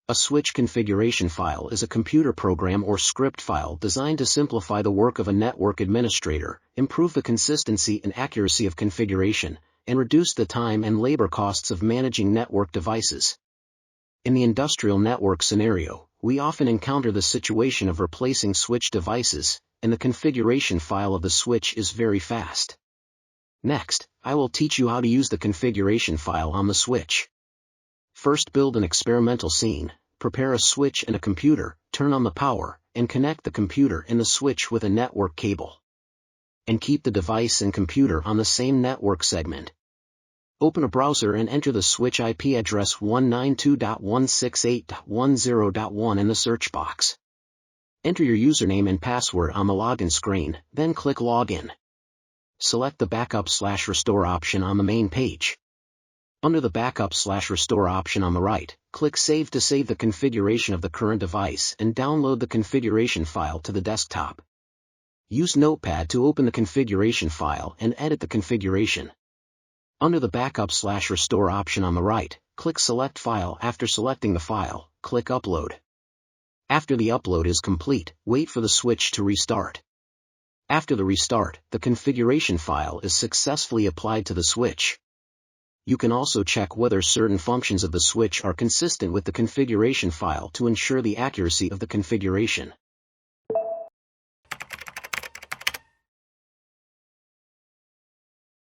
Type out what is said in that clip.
A switch configuration file is a computer program or script file designed to simplify the work of a network administrator, improve the consistency and accuracy of configuration, and reduce the time and labor costs of managing network devices. In the industrial network scenario, we often encounter the situation of replacing switch devices, and the configuration file of the switch is very fast. Next, I will teach you how to use the configuration file on the switch. First, build an experimental scene, prepare a switch and a computer, turn on the power, and connect the computer and the switch with a network cable. And keep the device and computer on the same network segment. Open a browser and enter the switch IP address 192.168.10.1 in the search box. Enter your username and password on the login screen, then click Login. Select the Backup/Restore option on the main page. Under the Backup/Restore option on the right, click Save to save the configuration of the current device and download the configuration file to the desktop. Use Notepad to open the configuration file and edit the configuration. Under the Backup/Restore option on the right, click Select File. After selecting the file, click Upload. After the upload is complete, wait for the switch to restart. After the restart, the configuration file is successfully applied to the switch. You can also check whether certain functions of the switch are consistent with the configuration file to ensure the accuracy of the configuration.